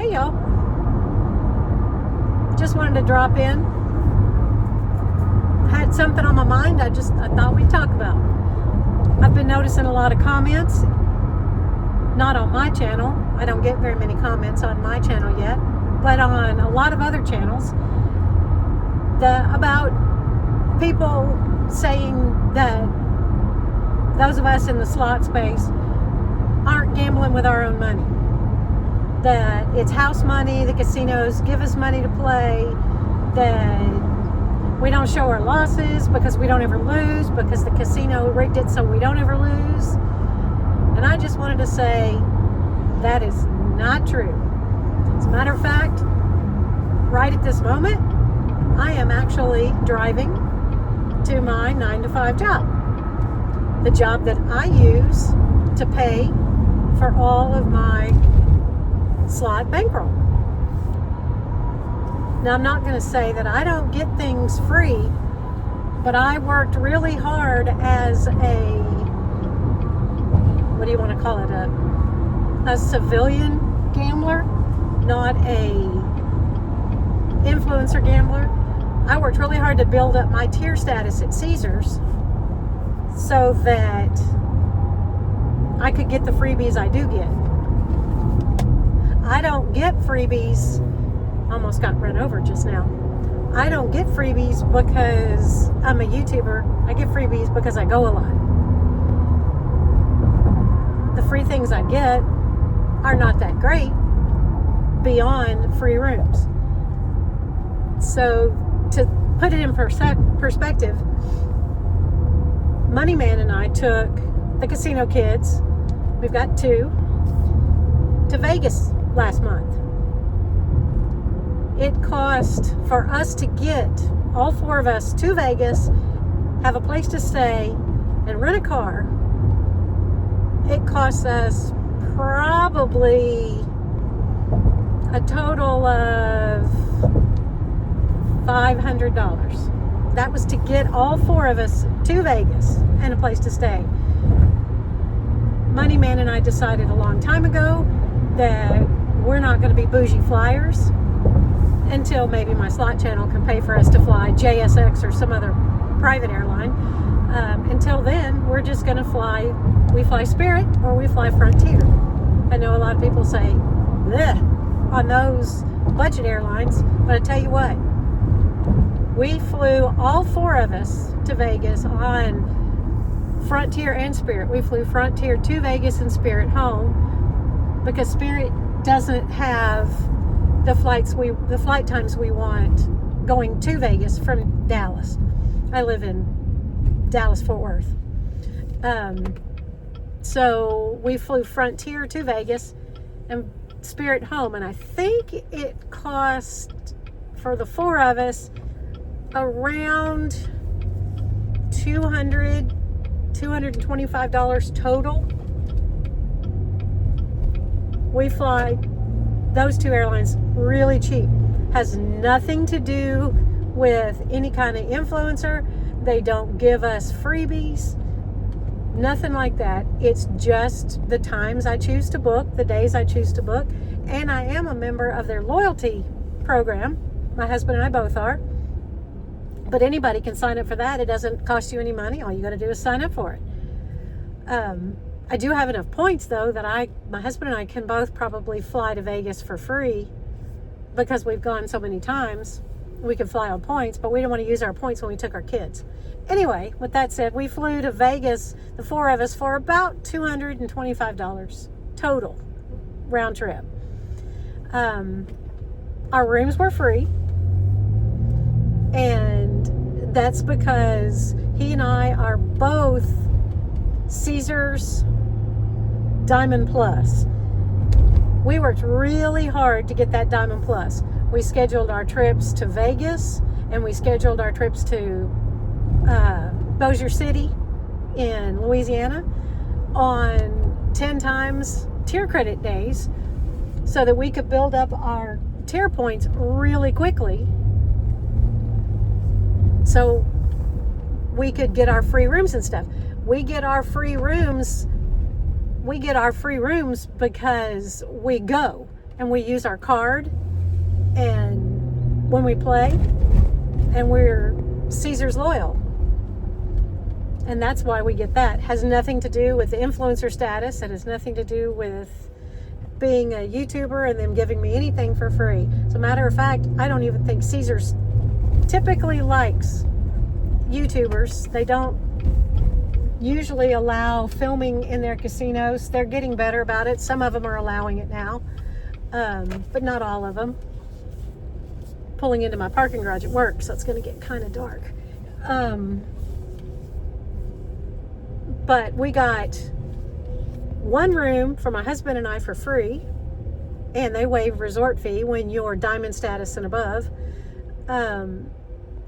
Hey y'all, just wanted to drop in. Had something on my mind I thought we'd talk about. I've been noticing a lot of comments, not on my channel. I don't get very many comments on my channel yet, but on a lot of other channels about people saying that those of us in the slot space aren't gambling with our own money. That it's house money, the casinos give us money to play, that we don't show our losses because we don't ever lose, because the casino rigged it so we don't ever lose. And I just wanted to say that is not true. As a matter of fact, right at this moment, I am actually driving to my 9-to-5 job. The job that I use to pay for all of my slot bankroll. Now, I'm not going to say that I don't get things free, but I worked really hard as what do you want to call it, a civilian gambler, not a influencer gambler. I worked really hard to build up my tier status at Caesars so that I could get the freebies I do get. I don't get freebies, almost got run over just now. I don't get freebies because I'm a YouTuber. I get freebies because I go a lot. The free things I get are not that great beyond free rooms. So to put it in perspective, Moneyman and I took the casino kids, we've got 2, to Vegas last month. It cost for us to get all 4 of us to Vegas, have a place to stay, and rent a car. It cost us probably a total of $500. That was to get all 4 of us to Vegas and a place to stay. Moneyman and I decided a long time ago that we're not going to be bougie flyers until maybe my slot channel can pay for us to fly JSX or some other private airline. Until then, we're just going to fly. We fly Spirit or we fly Frontier. I know a lot of people say, bleh, on those budget airlines, but I tell you what, we flew all 4 of us to Vegas on Frontier and Spirit. We flew Frontier to Vegas and Spirit home because Spirit doesn't have the flight times we want going to Vegas from Dallas. I live in Dallas, Fort Worth. So we flew Frontier to Vegas and Spirit home, and I think it cost for the 4 of us around $225 total. We fly those 2 airlines really cheap. Has nothing to do with any kind of influencer. They don't give us freebies, nothing like that. It's just the times I choose to book, the days I choose to book, and I am a member of their loyalty program. My husband and I both are. But anybody can sign up for that. It doesn't cost you any money. All you got to do is sign up for it. I do have enough points, though, that my husband and I can both probably fly to Vegas for free because we've gone so many times. We can fly on points, but we didn't want to use our points when we took our kids. Anyway, with that said, we flew to Vegas, the 4 of us, for about $225 total round trip. Our rooms were free, and that's because he and I are both Caesars Diamond Plus. We worked really hard to get that Diamond Plus. We scheduled our trips to Vegas, and we scheduled our trips to Bossier City in Louisiana on 10 times tier credit days so that we could build up our tier points really quickly so we could get our free rooms and stuff. We get our free rooms because we go and we use our card and when we play, and we're Caesars loyal. And that's why we get that. It has nothing to do with the influencer status. It has nothing to do with being a YouTuber and them giving me anything for free. As a matter of fact, I don't even think Caesars typically likes YouTubers. They don't usually allow filming in their casinos. They're getting better about it. Some of them are allowing it now, but not all of them. Pulling into my parking garage at work, so it's going to get kind of dark. But we got one room for my husband and I for free, and they waive resort fee when you're diamond status and above. And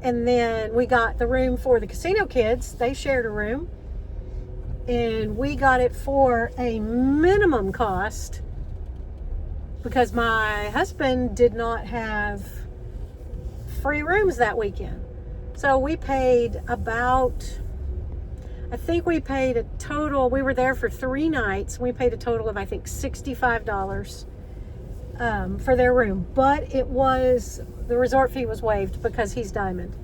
then we got the room for the casino kids. They shared a room, and we got it for a minimum cost because my husband did not have free rooms that weekend. So we paid about, I think we paid a total, we were there for 3 nights. We paid a total of, I think, $65 for their room. But it was, the resort fee was waived because he's diamond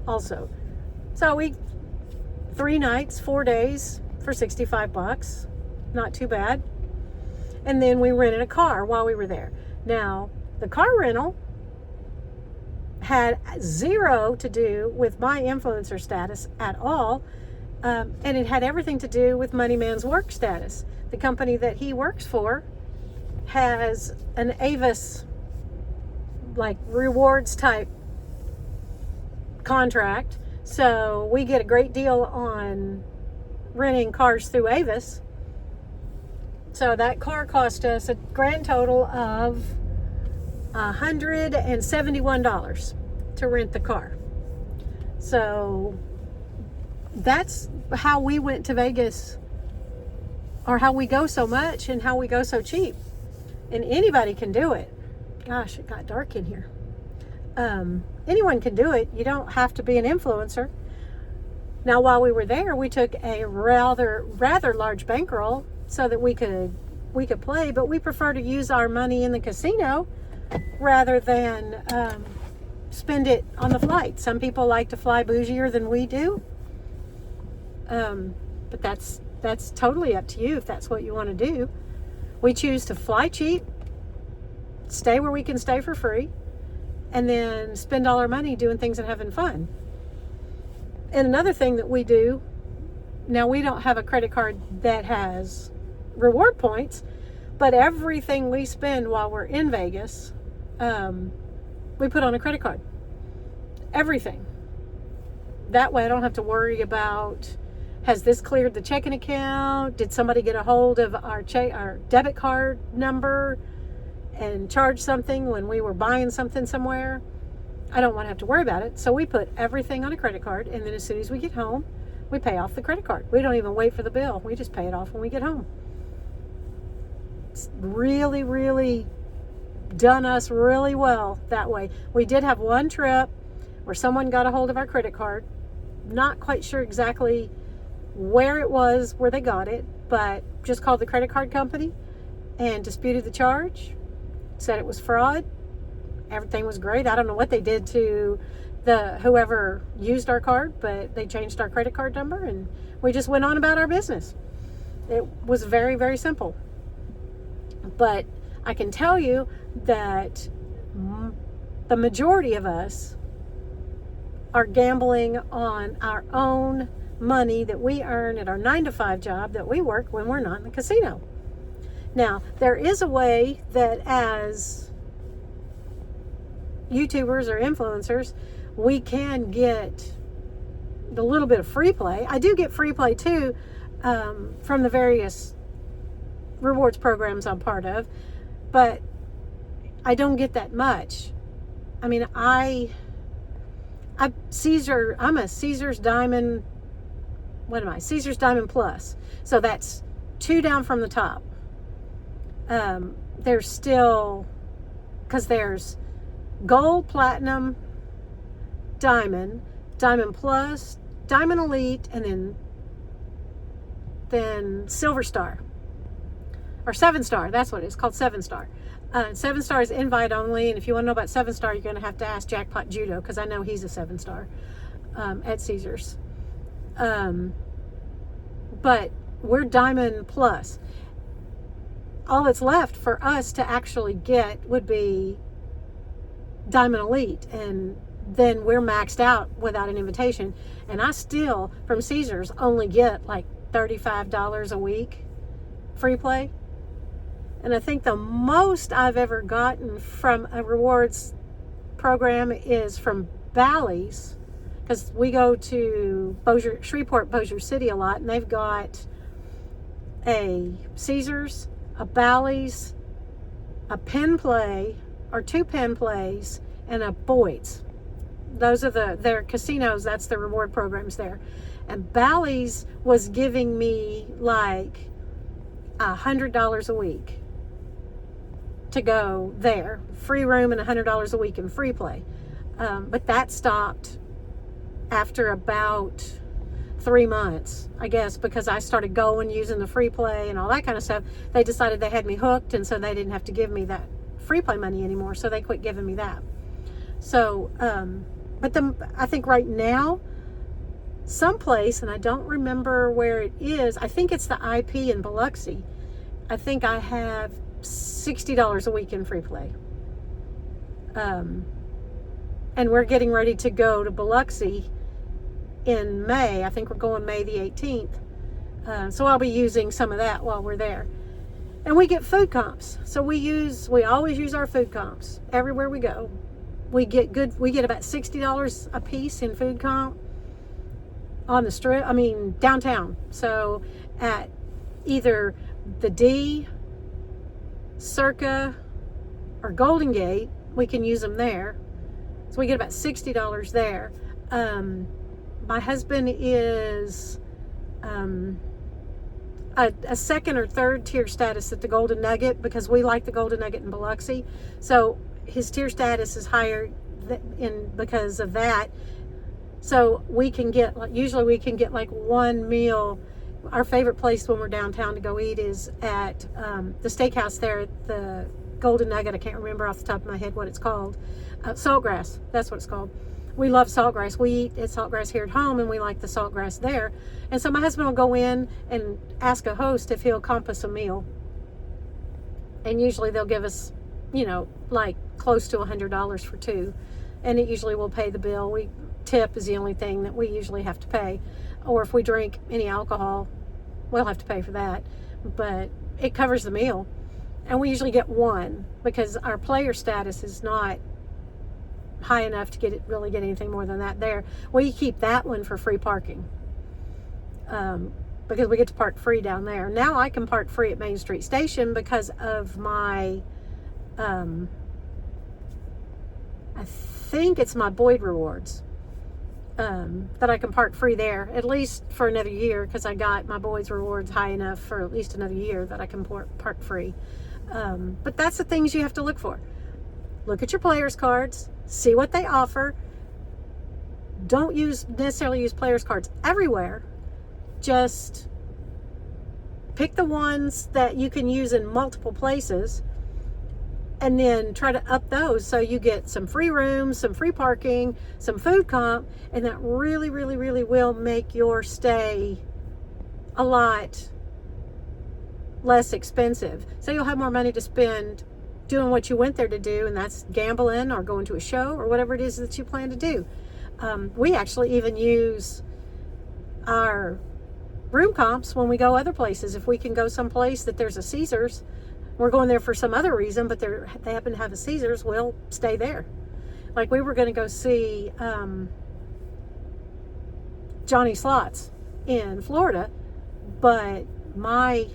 also. So 3 nights, 4 days for $65. Not too bad. And then we rented a car while we were there. Now, the car rental had zero to do with my influencer status at all. And it had everything to do with Money Man's work status. The company that he works for has an Avis, like, rewards type contract. So we get a great deal on renting cars through Avis. So that car cost us a grand total of $171 to rent the car. So that's how we went to Vegas, or how we go so much and how we go so cheap. And anybody can do it. Gosh, it got dark in here. Anyone can do it. You don't have to be an influencer. Now, while we were there, we took a rather large bankroll so that we could play, but we prefer to use our money in the casino rather than spend it on the flight. Some people like to fly bougier than we do, but that's totally up to you if that's what you want to do. We choose to fly cheap, stay where we can stay for free, and then spend all our money doing things and having fun. And another thing that we do, now we don't have a credit card that has reward points, but everything we spend while we're in Vegas, we put on a credit card. Everything. That way I don't have to worry about, has this cleared the checking account? Did somebody get a hold of our debit card number and charge something when we were buying something somewhere? I don't want to have to worry about it. So we put everything on a credit card, and then as soon as we get home, we pay off the credit card. We don't even wait for the bill. We just pay it off when we get home. It's really, really done us really well that way. We did have one trip where someone got a hold of our credit card. Not quite sure exactly where it was, where they got it, but just called the credit card company and disputed the charge, said it was fraud. Everything was great. I don't know what they did to whoever used our card, but they changed our credit card number and we just went on about our business. It was very, very simple. But I can tell you that the majority of us are gambling on our own money that we earn at our 9-to-5 job that we work when we're not in the casino. Now, there is a way that as YouTubers or influencers, we can get a little bit of free play. I do get free play too from the various rewards programs I'm part of, but I don't get that much. I mean, I'm a Caesars Diamond, what am I? Caesars Diamond Plus. So that's 2 down from the top. There's still, because there's Gold, Platinum, Diamond, Diamond Plus, Diamond Elite, and then Silver Star. or 7-star. That's what it is, called 7-star. 7-star is invite only, and if you want to know about 7-star, you're going to have to ask Jackpot Judo, because I know he's a 7-star at Caesars. But we're Diamond Plus. All that's left for us to actually get would be Diamond Elite, and then we're maxed out without an invitation. And I still, from Caesars, only get like $35 a week free play. And I think the most I've ever gotten from a rewards program is from Bally's, because we go to Shreveport, Bossier City a lot, and they've got a Caesars, a Bally's, a Penn Play, or 2 Penn Plays, and a Boyd's. Those are their casinos. That's the reward programs there. And Bally's was giving me like $100 a week to go there, free room, and $100 a week in free play. But that stopped after about 3 months, I guess, because I started going, using the free play and all that kind of stuff. They decided they had me hooked, and so they didn't have to give me that free play money anymore, so they quit giving me that. So but I think right now, someplace, and I don't remember where it is, I think it's the IP in Biloxi, I think I have $60 a week in free play. And we're getting ready to go to Biloxi in May. I think we're going May the 18th. So I'll be using some of that while we're there. And we get food comps. So we always use our food comps everywhere we go. We get about $60 a piece in food comp on the strip, downtown. So at either the D, Circa, or Golden Gate, we can use them there. So we get about $60 there. My husband is a second or third tier status at the Golden Nugget, because we like the Golden Nugget in Biloxi. So his tier status is higher because of that. So usually we can get like one meal. Our favorite place when we're downtown to go eat is at the steakhouse there at the Golden Nugget. I can't remember off the top of my head what it's called. Saltgrass, that's what it's called. We love Saltgrass. We eat at Saltgrass here at home, and we like the Saltgrass there. And so my husband will go in and ask a host if he'll comp us a meal. And usually they'll give us, like close to $100 for 2. And it usually will pay the bill. Tip is the only thing that we usually have to pay. Or if we drink any alcohol, we'll have to pay for that. But it covers the meal. And we usually get one, because our player status is not high enough to really get anything more than that there. We keep that one for free parking, because we get to park free down there. Now I can park free at Main Street Station because of my I think it's my Boyd rewards, that I can park free there, at least for another year, because I got my Boyd's rewards high enough for at least another year that I can park free. But that's the things you have to look for. Look at your players cards, see what they offer. Don't necessarily use players cards everywhere. Just pick the ones that you can use in multiple places, and then try to up those so you get some free rooms, some free parking, some food comp, and that really, really, really will make your stay a lot less expensive. So you'll have more money to spend doing what you went there to do, and that's gambling or going to a show or whatever it is that you plan to do. We actually even use our room comps when we go other places. If we can go someplace that there's a Caesars, we're going there for some other reason, but they happen to have a Caesars, we'll stay there. Like we were going to go see Johnny Slots in Florida, but my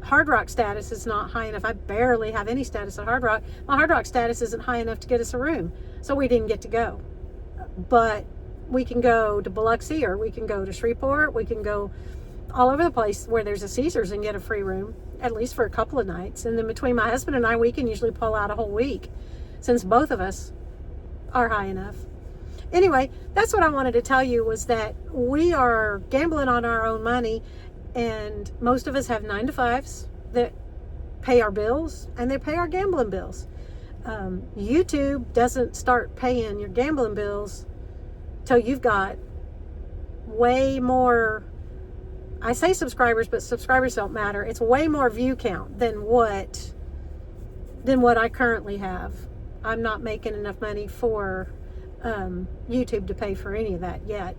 Hard Rock status is not high enough. I barely have any status at Hard Rock. My Hard Rock status isn't high enough to get us a room, so we didn't get to go. But we can go to Biloxi, or we can go to Shreveport. We can go all over the place where there's a Caesars and get a free room, at least for a couple of nights. And then between my husband and I, we can usually pull out a whole week, since both of us are high enough. Anyway, that's what I wanted to tell you, was that we are gambling on our own money, and most of us have 9 to 5s that pay our bills and they pay our gambling bills. YouTube doesn't start paying your gambling bills till you've got way more, I say subscribers, but subscribers don't matter. It's way more view count than what I currently have. I'm not making enough money for YouTube to pay for any of that yet.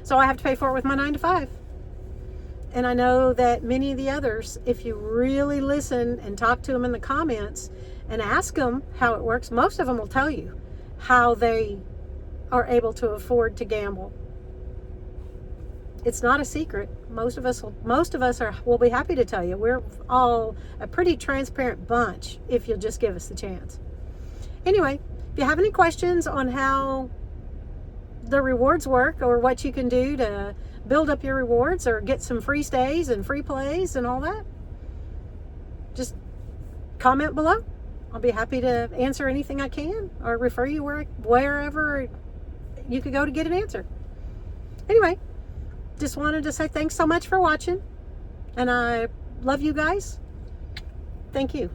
So I have to pay for it with my 9 to 5. And I know that many of the others, if you really listen and talk to them in the comments and ask them how it works, most of them will tell you how they are able to afford to gamble. It's not a secret. Most of us will be happy to tell you. We're all a pretty transparent bunch if you'll just give us the chance. Anyway, if you have any questions on how the rewards work or what you can do to build up your rewards or get some free stays and free plays and all that, just comment below. I'll be happy to answer anything I can or refer you wherever you could go to get an answer. Anyway, just wanted to say thanks so much for watching, and I love you guys. Thank you.